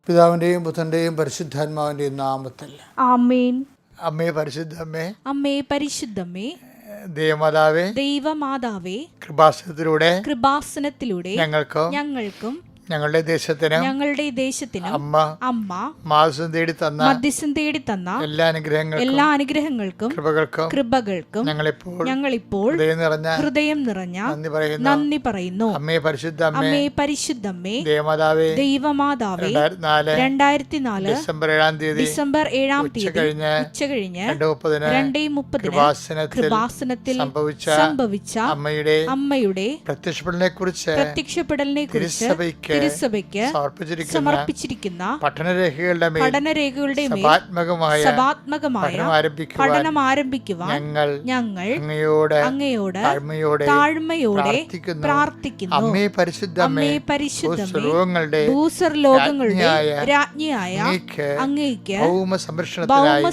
പിതാവിൻ്റെയും പുത്രൻ്റെയും പരിശുദ്ധാത്മാവിൻ്റെയും നാമത്തിൽ ആമേൻ. അമ്മേ പരിശുദ്ധമ്മേ, അമ്മേ പരിശുദ്ധമ്മേ, ദൈവമാതാവേ, ദൈവമാതാവേ, കൃപാസനത്തിലൂടെ ഞങ്ങൾക്കും ഞങ്ങളുടെ ദേശത്തിനും അമ്മ മധ്യസ്ഥം തേടി തന്ന എല്ലാ അനുഗ്രഹങ്ങൾക്കും കൃപകൾക്കും ഞങ്ങളിപ്പോൾ ഹൃദയം നിറഞ്ഞ നന്ദി പറയുന്നു. അമ്മേ പരിശുദ്ധമ്മേ, ദൈവമാതാവേ, 2004 ഡിസംബർ 7 ഉച്ചകഴിഞ്ഞ് 2:30 കൃപാസനത്തിൽ സംഭവിച്ച അമ്മയുടെ പ്രത്യക്ഷപ്പെടലിനെ കുറിച്ച് തിരുസഭയ്ക്ക് സമർപ്പിച്ചിരിക്കുന്ന പഠനരേഖകളുടെ മേൽ സഭാത്മകമായ പഠനം ആരംഭിക്കുവാൻ ഞങ്ങൾ അങ്ങയോട് താഴ്മയോടെ പ്രാർത്ഥിക്കുന്നു. അമ്മേ പരിശുദ്ധമ്മേ, ഭൂസ്വർലോകങ്ങളുടെ രാജ്ഞിയായ അങ്ങയ്ക്ക് ഭൗമസംരക്ഷണത്തിനായി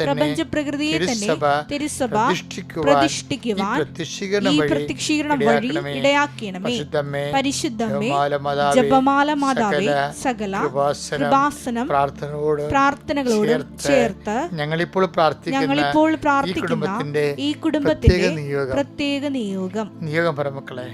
പ്രപഞ്ച പ്രകൃതിയെ തന്നെ തിരുസഭ പ്രതിഷ്ഠിക്കുവാൻ ഈ പ്രത്യക്ഷീകരണം വഴി ഇടയാക്കണമേ. പരിശുദ്ധമ്മേ, ജപമാല മാതാവേ, സകല കൃപാസനം പ്രാർത്ഥനകളോട് ചേർത്ത് ഞങ്ങളിപ്പോൾ പ്രാർത്ഥിക്കുന്ന ഈ കുടുംബത്തിന്റെ പ്രത്യേക നിയോഗം പരമക്കളെ.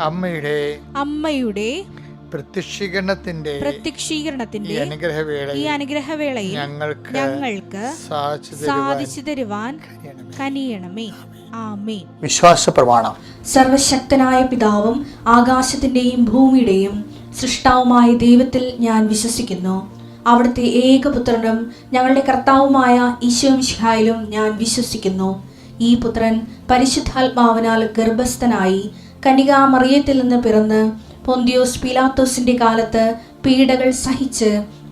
അമ്മയുടെ പ്രത്യക്ഷീകരണത്തിന്റെ ഈ അനുഗ്രഹവേളയിൽ ഞങ്ങൾക്ക് സാധിച്ചു തരുവാൻ കനിയണമേ. ആമേൻ. വിശ്വാസ പ്രമാണം. സർവശക്തനായ പിതാവും ആകാശത്തിന്റെയും ഭൂമിയുടെയും സൃഷ്ടാവുമായ ദൈവത്തിൽ ഞാൻ വിശ്വസിക്കുന്നു. അവിടുത്തെ ഏകപുത്രനും ഞങ്ങളുടെ കർത്താവുമായ ഈശോമിശിഹായിലും ഞാൻ വിശ്വസിക്കുന്നു. ഈ പുത്രൻ പരിശുദ്ധാത്മാവിനാൽ ഗർഭസ്ഥനായി കന്യകാമറിയത്തിൽ നിന്ന് പിറന്ന് പൊന്തിയോസ് പീലാത്തോസിന്റെ കാലത്ത് പീഡകൾ സഹിച്ച്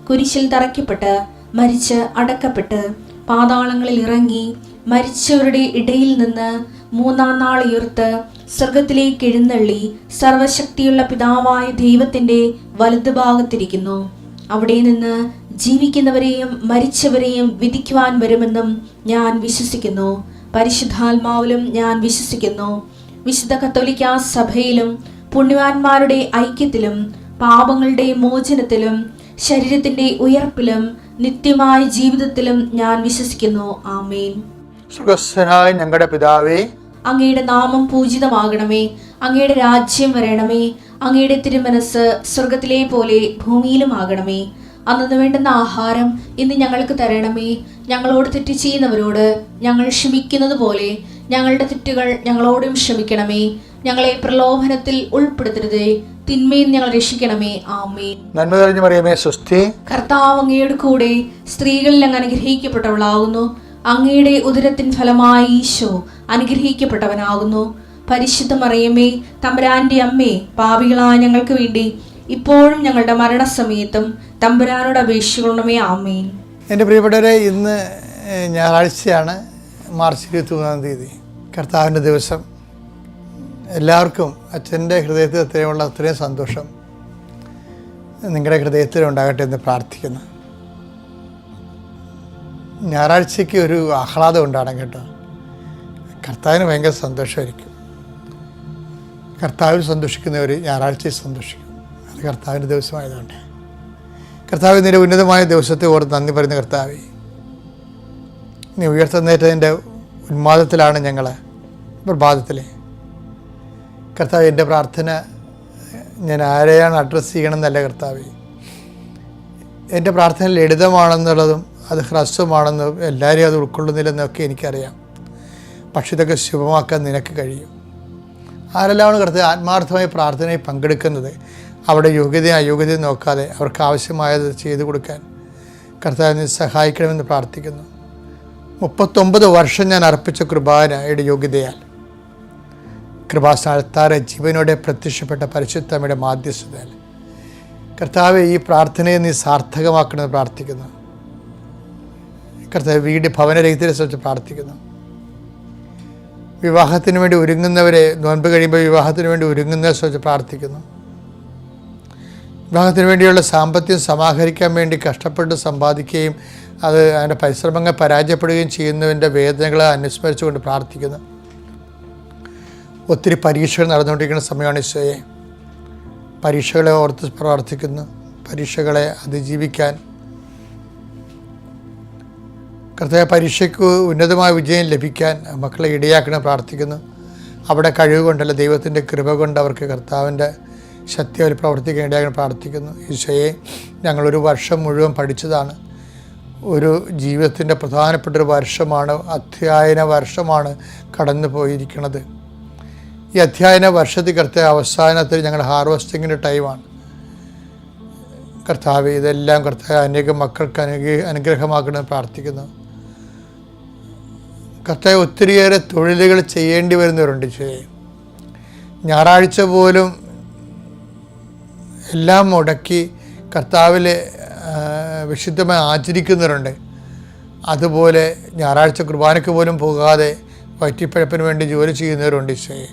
കുരിശിൽ തറയ്ക്കപ്പെട്ട് മരിച്ച് അടക്കപ്പെട്ട് പാതാളങ്ങളിൽ ഇറങ്ങി മരിച്ചവരുടെ ഇടയിൽ നിന്ന് 3-ാം നാൾ ഉയർത്ത് സ്വർഗത്തിലേക്ക് എഴുന്നള്ളി സർവശക്തിയുള്ള പിതാവായ ദൈവത്തിന്റെ വലതുഭാഗത്തിരിക്കുന്നു. അവിടെ നിന്ന് ജീവിക്കുന്നവരെയും മരിച്ചവരെയും വിധിക്കുവാൻ വരുമെന്നും ഞാൻ വിശ്വസിക്കുന്നു. പരിശുദ്ധാത്മാവിലും ഞാൻ വിശ്വസിക്കുന്നു. വിശുദ്ധ കത്തോലിക്കാ സഭയിലും പുണ്യവാന്മാരുടെ ഐക്യത്തിലും പാപങ്ങളുടെ മോചനത്തിലും ശരീരത്തിന്റെ ഉയർപ്പിലും നിത്യമായ ജീവിതത്തിലും ഞാൻ വിശ്വസിക്കുന്നു. ആമേൻ. സുഖസ്ഥനായ ഞങ്ങളുടെ പിതാവേ, അങ്ങയുടെ നാമം പൂജിതമാകണമേ. അങ്ങയുടെ രാജ്യം വരണമേ. അങ്ങയുടെ തിരുമനസ് സ്വർഗത്തിലെ പോലെ ഭൂമിയിലും ആകണമേ. അന്നു വേണ്ടുന്ന ആഹാരം ഇന്ന് ഞങ്ങൾക്ക് തരണമേ. ഞങ്ങളോട് തെറ്റ് ചെയ്യുന്നവരോട് ഞങ്ങൾ ക്ഷമിക്കുന്നത് പോലെ ഞങ്ങളുടെ തെറ്റുകൾ ഞങ്ങളോടും ക്ഷമിക്കണമേ. ഞങ്ങളെ പ്രലോഭനത്തിൽ ഉൾപ്പെടുത്തരുതേ, തിന്മയിൽ ഞങ്ങൾ രക്ഷിക്കണമേ. ആമേൻ. നന്മ നിറഞ്ഞ മറിയമേ, സ്വസ്തി. കർത്താവ് അങ്ങയുടെ കൂടെ സ്ത്രീകളിൽ അങ്ങ് അനുഗ്രഹിക്കപ്പെട്ടവളാകുന്നു. അങ്ങയുടെ ഉദരത്തിൻ ഫലമായി ഈശോ അനുഗ്രഹിക്കപ്പെട്ടവനാകുന്നു. പരിശുദ്ധ മറിയമേ, തമ്പുരാന്റെ അമ്മേ, പാപികളായ ഞങ്ങൾക്ക് വേണ്ടി ഇപ്പോഴും ഞങ്ങളുടെ മരണസമയത്തും തമ്പുരാനോട് അപേക്ഷിക്കണമേ. ആമേൻ. എൻ്റെ പ്രിയപ്പെട്ടവരെ, ഇന്ന് ഞായറാഴ്ചയാണ്, മാർച്ച് 23-ാം തീയതി, കർത്താവിൻ്റെ ദിവസം. എല്ലാവർക്കും അച്ഛൻ്റെ ഹൃദയത്തിൽ അത്രയും സന്തോഷം നിങ്ങളുടെ ഹൃദയത്തിൽ ഉണ്ടാകട്ടെ എന്ന് പ്രാർത്ഥിക്കുന്നു. ഞായറാഴ്ചയ്ക്ക് ഒരു ആഹ്ലാദം ഉണ്ടാകണം കേട്ടോ. കർത്താവിന് ഭയങ്കര സന്തോഷമായിരിക്കും. കർത്താവിൽ സന്തോഷിക്കുന്നവർ ഞായറാഴ്ചയിൽ സന്തോഷിക്കും. അത് കർത്താവിൻ്റെ ദിവസമായതുകൊണ്ട് കർത്താവ് നിന്റെ ഉന്നതമായ ദിവസത്തെ ഓർത്ത് നന്ദി പറയുന്ന കർത്താവേ, നീ ഉയർത്തുന്നേറ്റതിൻ്റെ ഉന്മാദത്തിലാണ് ഞങ്ങൾ പ്രഭാതത്തിൽ. കർത്താവ്, എൻ്റെ പ്രാർത്ഥന ഞാൻ ആരെയാണ് അഡ്രസ്സ് ചെയ്യണമെന്നല്ല കർത്താവേ, എൻ്റെ പ്രാർത്ഥന ലളിതമാണെന്നുള്ളതും അത് ഹ്രസ്വമാണെന്ന് എല്ലാവരെയും അത് ഉൾക്കൊള്ളുന്നില്ലെന്നൊക്കെ എനിക്കറിയാം. പക്ഷെ ഇതൊക്കെ ശുഭമാക്കാൻ നിനക്ക് കഴിയും. ആരെല്ലാമാണ് കർത്താവ് ആത്മാർത്ഥമായി പ്രാർത്ഥനയിൽ പങ്കെടുക്കുന്നത്, അവിടെ യോഗ്യതയും അയോഗ്യതയും നോക്കാതെ അവർക്ക് ആവശ്യമായത് ചെയ്തു കൊടുക്കാൻ കർത്താവിനെ സഹായിക്കണമെന്ന് പ്രാർത്ഥിക്കുന്നു. 39 വർഷം ഞാൻ അർപ്പിച്ച കൃപാനയുടെ യോഗ്യതയാൽ കൃപാസ്ഥാനത്താറെ ജീവനോടെ പ്രത്യക്ഷപ്പെട്ട പരിശുദ്ധമ്മയുടെ മാധ്യസ്ഥതയാൽ കർത്താവെ ഈ പ്രാർത്ഥനയെ നീ സാർത്ഥകമാക്കണമെന്ന് പ്രാർത്ഥിക്കുന്നു. കർത്താവ് വീട് ഭവനരഹിതരെ സംബന്ധിച്ച് പ്രാർത്ഥിക്കുന്നു. വിവാഹത്തിന് വേണ്ടി ഒരുങ്ങുന്നവരെ, നോൻപ് കഴിയുമ്പോൾ വിവാഹത്തിന് വേണ്ടി ഒരുങ്ങുന്നവരെ സംബന്ധിച്ച് പ്രാർത്ഥിക്കുന്നു. വിവാഹത്തിന് വേണ്ടിയുള്ള സാമ്പത്തികം സമാഹരിക്കാൻ വേണ്ടി കഷ്ടപ്പെട്ട് സമ്പാദിക്കുകയും അത് അതിൻ്റെ പരിശ്രമങ്ങൾ പരാജയപ്പെടുകയും ചെയ്യുന്നതിൻ്റെ വേദനകളെ അനുസ്മരിച്ചുകൊണ്ട് പ്രാർത്ഥിക്കുന്നു. ഒത്തിരി പരീക്ഷകൾ നടന്നുകൊണ്ടിരിക്കുന്ന സമയമാണ് ഈശോയെ. പരീക്ഷകളെ ഓർത്ത് പ്രാർത്ഥിക്കുന്നു. പരീക്ഷകളെ അതിജീവിക്കാൻ കർത്താവ് പരീക്ഷയ്ക്ക് ഉന്നതമായ വിജയം ലഭിക്കാൻ മക്കളെ ഇടയാക്കണം പ്രാർത്ഥിക്കുന്നു. അവിടെ കഴിവ് കൊണ്ടല്ല, ദൈവത്തിൻ്റെ കൃപ കൊണ്ട് അവർക്ക് കർത്താവിൻ്റെ ശക്തി അവർ പ്രവർത്തിക്കാൻ ഇടയാക്കണം പ്രാർത്ഥിക്കുന്നു. ഈശോയെ, ഞങ്ങളൊരു വർഷം മുഴുവൻ പഠിച്ചതാണ്. ഒരു ജീവിതത്തിൻ്റെ പ്രധാനപ്പെട്ടൊരു വർഷമാണ്, അധ്യയന വർഷമാണ് കടന്നു പോയിരിക്കുന്നത്. ഈ അധ്യയന വർഷത്തിൽ കർത്താവ് അവസാനത്തിൽ ഞങ്ങൾ ഹാർവസ്റ്റിങ്ങിൻ്റെ ടൈമാണ്. കർത്താവ് ഇതെല്ലാം കർത്താവ് അനേകം മക്കൾക്ക് അനുഗ്രഹമാക്കണമെന്ന് പ്രാർത്ഥിക്കുന്നു. കർത്താവ് ഒത്തിരിയേറെ തൊഴിലുകൾ ചെയ്യേണ്ടി വരുന്നവരുണ്ട്. ഞായറാഴ്ച പോലും എല്ലാം മുടക്കി കർത്താവിൽ വിശുദ്ധമായി ആചരിക്കുന്നവരുണ്ട്. അതുപോലെ ഞായറാഴ്ച കുർബാനയ്ക്ക് പോലും പോകാതെ വയറ്റിപ്പഴപ്പിന് വേണ്ടി ജോലി ചെയ്യുന്നവരുണ്ട്. ഈശോയെ,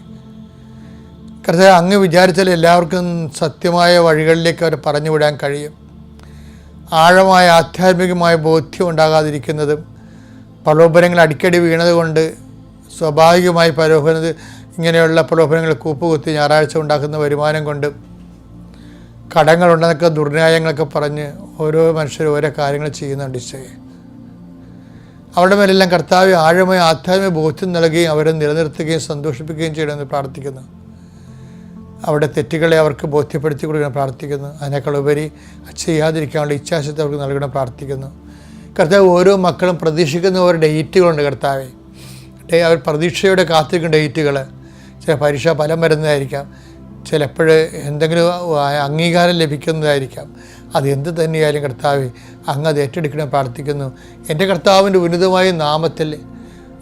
കർത്താവ് അങ്ങ് വിചാരിച്ചാൽ എല്ലാവർക്കും സത്യമായ വഴികളിലേക്ക് അവർ പറഞ്ഞു വിടാൻ കഴിയും. ആഴമായ ആധ്യാത്മികമായ ബോധ്യം ഉണ്ടാകാതിരിക്കുന്നതും പ്രലോഭനങ്ങൾ അടിക്കടി വീണത് കൊണ്ട് സ്വാഭാവികമായി ഇങ്ങനെയുള്ള പ്രലോഭനങ്ങൾ കൂപ്പുകുത്തി ഞായറാഴ്ച ഉണ്ടാക്കുന്ന വരുമാനം കൊണ്ട് കടങ്ങളുണ്ടെന്നൊക്കെ ദുർന്യായങ്ങളൊക്കെ പറഞ്ഞ് ഓരോ മനുഷ്യരും ഓരോ കാര്യങ്ങൾ ചെയ്യുന്നുണ്ട്. ഈശോയെ, അവരുടെ മേലെല്ലാം കർത്താവ് ആഴമായ ആധ്യാത്മിക ബോധ്യം നൽകുകയും അവരെ നിലനിർത്തുകയും സന്തോഷിപ്പിക്കുകയും ചെയ്യണമെന്ന് പ്രാർത്ഥിക്കുന്നു. അവിടെ തെറ്റുകളെ അവർക്ക് ബോധ്യപ്പെടുത്തി കൊടുക്കണം പ്രാർത്ഥിക്കുന്നു. അതിനേക്കാൾ ഉപരി ചെയ്യാതിരിക്കാനുള്ള ഇച്ഛാശക്തി അവർക്ക് നൽകണം പ്രാർത്ഥിക്കുന്നു. കർത്താവ് ഓരോ മക്കളും പ്രതീക്ഷിക്കുന്ന ഓരോ ഡേറ്റുകളുണ്ട്. കർത്താവെ, അവർ പ്രതീക്ഷയോടെ കാത്തിരിക്കുന്ന ഡേറ്റുകൾ, ചില പരീക്ഷാ ഫലം വരുന്നതായിരിക്കാം, ചിലപ്പോൾ എന്തെങ്കിലും അംഗീകാരം ലഭിക്കുന്നതായിരിക്കാം. അത് എന്ത് തന്നെയായാലും കർത്താവെ, അങ്ങ് അത് ഏറ്റെടുക്കണം പ്രാർത്ഥിക്കുന്നു. എൻ്റെ കർത്താവിൻ്റെ ഉന്നതമായ നാമത്തിൽ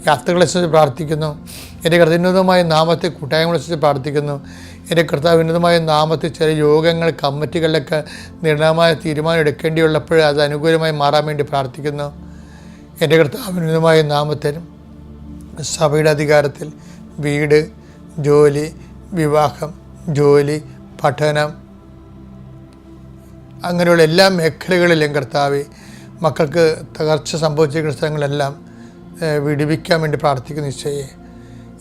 യാത്രകളെ സംബന്ധിച്ച് പ്രാർത്ഥിക്കുന്നു. എൻ്റെ ഉന്നതമായ നാമത്തെ കൂട്ടായ്മകളെ സംബന്ധിച്ച് പ്രാർത്ഥിക്കുന്നു. എൻ്റെ കർത്താവ് ഉന്നതമായ നാമത്തിൽ ചില യോഗങ്ങൾ കമ്മിറ്റികളിലൊക്കെ നിർണയമായ തീരുമാനം എടുക്കേണ്ടിയുള്ളപ്പോൾ അത് അനുകൂലമായി മാറാൻ വേണ്ടി പ്രാർത്ഥിക്കുന്നു. എൻ്റെ കർത്താവ് ഉന്നതമായ നാമത്തിൽ സഭയുടെ അധികാരത്തിൽ വീട്, ജോലി, വിവാഹം, ജോലി, പഠനം, അങ്ങനെയുള്ള എല്ലാ മേഖലകളിലും കർത്താവ് മക്കൾക്ക് തകർച്ച സംഭവിച്ചിരിക്കുന്ന സ്ഥലങ്ങളെല്ലാം വിടുവിക്കാൻ വേണ്ടി പ്രാർത്ഥിക്കുന്നു.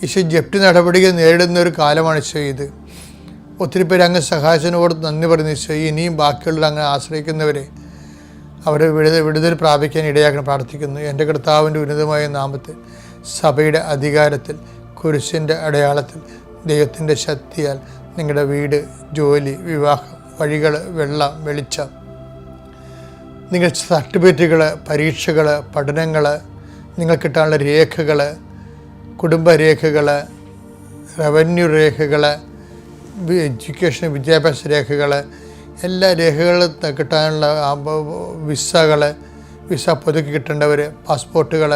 ഈശോ ജപ്തി നടപടികൾ നേരിടുന്ന ഒരു കാലമാണ് ഈശോ ഇത്. ഒത്തിരി പേര് അങ്ങ് സഹായത്തിനോട് നന്ദി പറയുന്നു. ഈശോ, ഇനിയും ബാക്കിയുള്ളവർ അങ്ങ് ആശ്രയിക്കുന്നവരെ അവരെ വിടുതൽ പ്രാപിക്കാൻ ഇടയാക്കണം പ്രാർത്ഥിക്കുന്നു. എൻ്റെ കർത്താവിൻ്റെ ഉന്നതമായ നാമത്തിൽ സഭയുടെ അധികാരത്തിൽ കുരിശിൻ്റെ അടയാളത്തിൽ ദൈവത്തിൻ്റെ ശക്തിയാൽ നിങ്ങളുടെ വീട്, ജോലി, വിവാഹം, വഴികൾ, വെള്ളം, വെളിച്ചം, നിങ്ങളുടെ സർട്ടിഫിക്കറ്റുകൾ, പരീക്ഷകൾ, പഠനങ്ങൾ, നിങ്ങൾക്ക് കിട്ടാനുള്ള രേഖകൾ, കുടുംബരേഖകൾ, റവന്യൂ രേഖകൾ, എഡ്യൂക്കേഷൻ വിദ്യാഭ്യാസ രേഖകൾ, എല്ലാ രേഖകളും കിട്ടാനുള്ള വിസ പുതുക്കി കിട്ടേണ്ടവർ, പാസ്പോർട്ടുകൾ,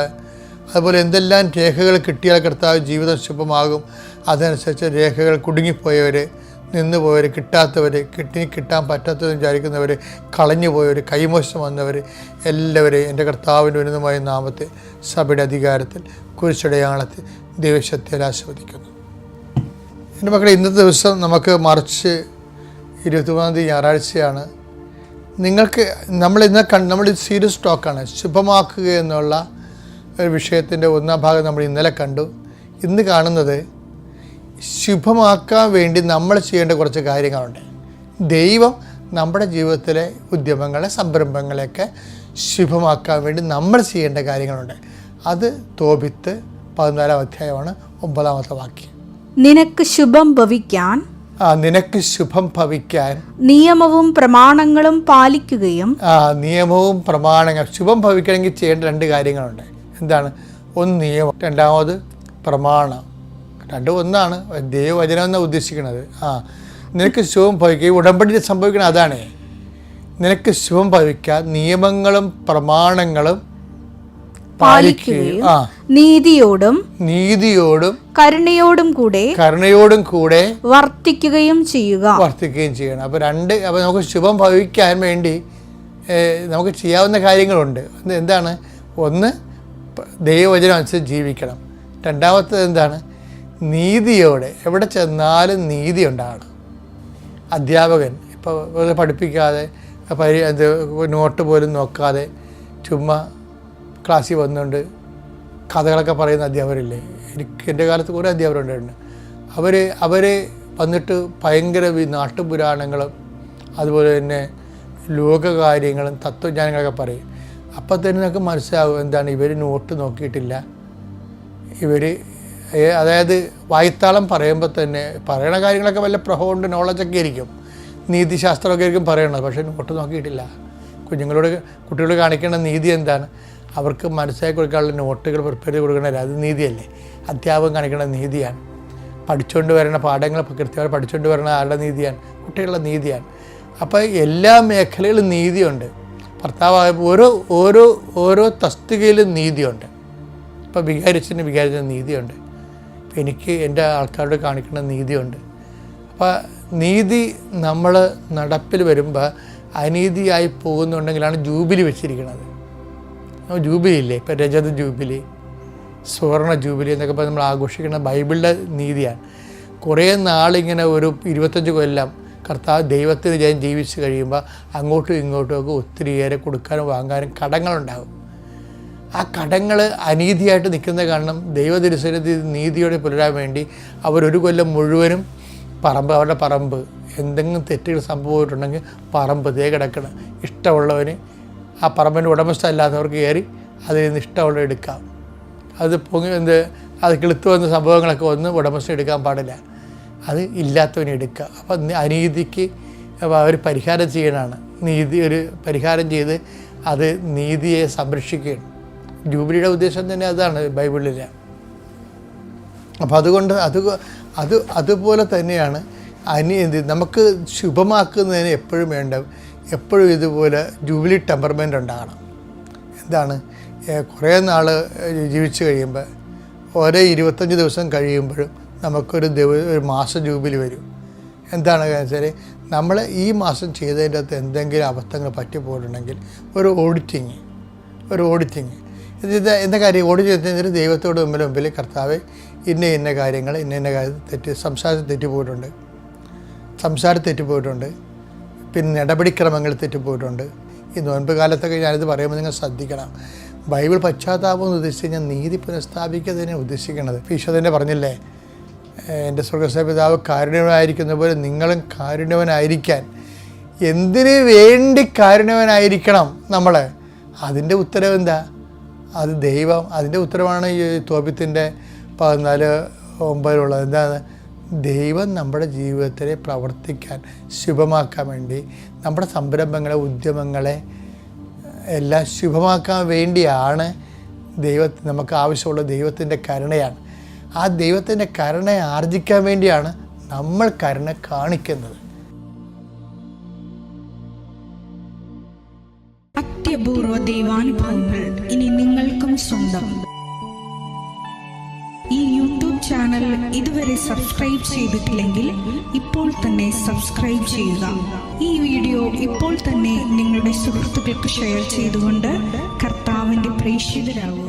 അതുപോലെ എന്തെല്ലാം രേഖകൾ കിട്ടിയാൽ കർത്താവ് ജീവിതം ശുഭമാകും. അതനുസരിച്ച് രേഖകൾ കുടുങ്ങിപ്പോയവർ, നിന്നുപോയവർ, കിട്ടാത്തവർ, കിട്ടാൻ പറ്റാത്തതെന്ന് വിചാരിക്കുന്നവർ, കളഞ്ഞു പോയവർ, കൈമോശം വന്നവർ എല്ലാവരെയും എൻ്റെ കർത്താവിൻ്റെ ഉന്നതമായ നാമത്തിൽ സഭയുടെ അധികാരത്തിൽ കുരിശടയാളത്തിൽ ദൈവശക്തിയാൽ ആസ്വദിക്കുന്നു. എൻ്റെ മക്കളെ, ഇന്നത്തെ ദിവസം നമുക്ക് മാർച്ച് 23 ഞായറാഴ്ചയാണ്. നിങ്ങൾക്ക് നമ്മൾ സീരിയസ് ടോക്കാണ്. ശുഭമാക്കുക എന്നുള്ള ഒരു വിഷയത്തിൻ്റെ ഒന്നാം ഭാഗം നമ്മൾ ഇന്നലെ കണ്ടു. ഇന്ന് കാണുന്നത് ശുഭമാക്കാൻ വേണ്ടി നമ്മൾ ചെയ്യേണ്ട കുറച്ച് കാര്യങ്ങളുണ്ട്. ദൈവം നമ്മുടെ ജീവിതത്തിലെ ഉദ്യമങ്ങളെ, സംരംഭങ്ങളെയൊക്കെ ശുഭമാക്കാൻ വേണ്ടി നമ്മൾ ചെയ്യേണ്ട കാര്യങ്ങളുണ്ട്. അത് തോബിത്ത് 14-ാം അധ്യായമാണ് 9-ാമത്തെ വാക്യം. നിനക്ക് ശുഭം ഭവിക്കാൻ നിനക്ക് ശുഭം ഭവിക്കാൻ നിയമവും പ്രമാണങ്ങളും പാലിക്കുകയും. നിയമവും പ്രമാണങ്ങൾ ശുഭം ഭവിക്കണമെങ്കിൽ ചെയ്യേണ്ട 2 കാര്യങ്ങളുണ്ട്. എന്താണ്? ഒന്ന് നിയമം, രണ്ടാമത് പ്രമാണം. രണ്ടും ഒന്നാണ്. ദൈവവചനം എന്നാണ് ഉദ്ദേശിക്കുന്നത്. നിനക്ക് ശുഭം ഭവിക്കുക. ഉടമ്പടി സംഭവിക്കണം അതാണ്. നിനക്ക് ശുഭം ഭവിക്കാൻ നിയമങ്ങളും പ്രമാണങ്ങളും പാലിക്കുകയും നീതിയോടും കരുണയോടും കൂടെ വർത്തിക്കുകയും ചെയ്യണം. അപ്പോൾ നമുക്ക് ശുഭം ഭവിക്കാൻ വേണ്ടി നമുക്ക് ചെയ്യാവുന്ന കാര്യങ്ങളുണ്ട്. എന്താണ്? ഒന്ന്, ദൈവവചനം അനുസരിച്ച് ജീവിക്കണം. രണ്ടാമത്തേത് എന്താണ്? നീതിയോടെ എവിടെ ചെന്നാലും നീതി ഉണ്ടാകണം. അധ്യാപകൻ ഇപ്പോൾ പഠിപ്പിക്കാതെ നോട്ട് പോലും നോക്കാതെ ചുമ്മാ ക്ലാസ്സിൽ വന്നുകൊണ്ട് കഥകളൊക്കെ പറയുന്ന അധ്യാപകരില്ലേ? എൻ്റെ കാലത്ത് കുറേ അധ്യാപകരുണ്ടായിരുന്നു. അവർ വന്നിട്ട് ഭയങ്കര നാട്ടുപുരാണങ്ങളും അതുപോലെ തന്നെ ലോകകാര്യങ്ങളും തത്വജ്ഞാനങ്ങളൊക്കെ പറയും. അപ്പം തന്നെ നമുക്ക് മനസ്സിലാവും എന്താണ് ഇവർ നോട്ട് നോക്കിയിട്ടില്ല. അതായത് വായ്ത്താളം പറയുമ്പോൾ തന്നെ പറയണ കാര്യങ്ങളൊക്കെ വല്ല പ്രഹോണ്ട് നോളജൊക്കെ ആയിരിക്കും, നീതിശാസ്ത്രമൊക്കെ ആയിരിക്കും പറയണത്. പക്ഷേ നോട്ട് നോക്കിയിട്ടില്ല. കുട്ടികളോട് കാണിക്കേണ്ട നീതി എന്താണ്? അവർക്ക് മനസ്സിലാക്കി കൊടുക്കാനുള്ള നോട്ടുകൾ പ്രിപ്പയർ ചെയ്ത് കൊടുക്കണമല്ല, അത് നീതിയല്ലേ? അധ്യാപകൻ കാണിക്കേണ്ട നീതിയാണ്. പഠിച്ചുകൊണ്ട് വരുന്ന പാഠങ്ങൾ കൃത്യമായി പഠിച്ചുകൊണ്ട് വരുന്ന ആളുടെ നീതിയാണ്, കുട്ടികളുടെ നീതിയാണ്. അപ്പോൾ എല്ലാ മേഖലയിലും നീതിയുണ്ട്. ഭർത്താവായ ഓരോ തസ്തികയിലും നീതിയുണ്ട്. ഇപ്പോൾ വികാരിച്ചതിന് നീതിയുണ്ട്. ഇപ്പോൾ എനിക്ക് എൻ്റെ ആൾക്കാരോട് കാണിക്കേണ്ട നീതിയുണ്ട്. അപ്പോൾ നീതി നമ്മൾ നടപ്പിൽ വരുമ്പോൾ അനീതിയായി പോകുന്നുണ്ടെങ്കിലാണ് ജൂബിലി വെച്ചിരിക്കുന്നത്. ജൂബിലി ഇല്ലേ? ഇപ്പോൾ രജത ജൂബിലി, സുവർണ ജൂബിലി എന്നൊക്കെ പറഞ്ഞ് നമ്മൾ ആഘോഷിക്കുന്ന ബൈബിളിൻ്റെ നീതിയാണ്. കുറേ നാളിങ്ങനെ ഒരു 25 കൊല്ലം കർത്താവ് ദൈവത്തിന് ജീവിച്ച് കഴിയുമ്പോൾ അങ്ങോട്ടും ഇങ്ങോട്ടുമൊക്കെ ഒത്തിരിയേറെ കൊടുക്കാനും വാങ്ങാനും കടങ്ങളുണ്ടാകും. ആ കടങ്ങൾ അനീതിയായിട്ട് നിൽക്കുന്ന കാരണം ദൈവതിരുസന്നിധി നീതിയോടെ പുലരാൻ വേണ്ടി അവരൊരു കൊല്ലം മുഴുവനും അവരുടെ പറമ്പ് എന്തെങ്കിലും തെറ്റുകൾ സംഭവിച്ചിട്ടുണ്ടെങ്കിൽ പറമ്പ് കിടക്കണം. ഇഷ്ടമുള്ളവന് ആ പറമ്പിൻ്റെ ഉടമസ്ഥല്ലാത്തവർക്ക് കയറി അതിൽ നിന്ന് ഇഷ്ടമുള്ള എടുക്കാം. അത് അത് കിളുത്തു വന്ന സംഭവങ്ങളൊക്കെ ഒന്നും ഉടമസ്ഥ എടുക്കാൻ പാടില്ല, അത് ഇല്ലാത്തവന് എടുക്കുക. അപ്പം അനീതിക്ക് അവർ പരിഹാരം ചെയ്യണമാണ്. ഒരു പരിഹാരം ചെയ്ത് അത് നീതിയെ സംരക്ഷിക്കുകയാണ്. ജൂബിലിയുടെ ഉദ്ദേശം തന്നെ അതാണ് ബൈബിളിൽ. അപ്പം അതുകൊണ്ട് അതുപോലെ തന്നെയാണ് നമുക്ക് ശുഭമാക്കുന്നതിന് എപ്പോഴും ഇതുപോലെ ജൂബിലി ടെമ്പർമെൻ്റ് ഉണ്ടാകണം. എന്താണ്? കുറേ നാൾ ജീവിച്ച് കഴിയുമ്പോൾ ഓരോ 25 ദിവസം കഴിയുമ്പോഴും നമുക്കൊരു മാസ ജൂബിലി വരും. എന്താണ് വെച്ചാൽ നമ്മൾ ഈ മാസം ചെയ്തതിൻ്റെ അകത്ത് എന്തെങ്കിലും അബദ്ധങ്ങൾ പറ്റിപ്പോയിട്ടുണ്ടെങ്കിൽ ഒരു ഓഡിറ്റിങ് എന്താ കാര്യം? ഓഡിറ്റ് ചെയ്യുന്നതിന് ദൈവത്തോട് മുമ്പിൽ കർത്താവ് ഇന്ന കാര്യങ്ങൾ സംസാരത്തിൽ തെറ്റിപ്പോയിട്ടുണ്ട്, പിന്നെ നടപടിക്രമങ്ങൾ തെറ്റിപ്പോയിട്ടുണ്ട്. ഈ നോൻപ് കാലത്തൊക്കെ ഞാനിത് പറയുമ്പോൾ നിങ്ങൾ ശ്രദ്ധിക്കണം. ബൈബിൾ പശ്ചാത്താപം എന്ന് ഉദ്ദേശിച്ച് കഴിഞ്ഞാൽ നീതി പുനഃസ്ഥാപിക്കുന്നതിനെ ഉദ്ദേശിക്കുന്നത്. ഈശോ തന്നെ പറഞ്ഞില്ലേ, എൻ്റെ സ്വർഗ്ഗസ്ഥ പിതാവ് കാരുണ്യവനായിരിക്കുന്ന പോലെ നിങ്ങളും കാരുണ്യവനായിരിക്കാൻ. എന്തിനു വേണ്ടി കാരുണ്യവനായിരിക്കണം നമ്മൾ? അതിൻ്റെ ഉത്തരവ് എന്താ? അത് ദൈവം. അതിൻ്റെ ഉത്തരവാണ് ഈ തോബിത്തിൻ്റെ 14:9 എന്താണ്? ദൈവം നമ്മുടെ ജീവിതത്തിലെ പ്രവർത്തിക്കാൻ ശുഭമാക്കാൻ വേണ്ടി നമ്മുടെ സംരംഭങ്ങളെ ഉദ്യമങ്ങളെ എല്ലാം ശുഭമാക്കാൻ വേണ്ടിയാണ് നമുക്ക് ആവശ്യമുള്ള ദൈവത്തിൻ്റെ കരുണയാണ്. ആ ദൈവത്തിൻ്റെ കരുണ ആർജിക്കാൻ വേണ്ടിയാണ് നമ്മൾ കരുണ കാണിക്കുന്നത്. അത്യപൂർവ ദൈവാനുഭവങ്ങൾ ഇനി നിങ്ങൾക്കും സ്വന്തം. ഈ യൂട്യൂബ് ചാനൽ ഇതുവരെ സബ്സ്ക്രൈബ് ചെയ്തിട്ടില്ലെങ്കിൽ ഇപ്പോൾ തന്നെ സബ്സ്ക്രൈബ് ചെയ്യുക. ഈ വീഡിയോ ഇപ്പോൾ തന്നെ നിങ്ങളുടെ സുഹൃത്തുക്കൾക്ക് ഷെയർ ചെയ്തുകൊണ്ട് കർത്താവിൻ്റെ പ്രേക്ഷിതരാകുക.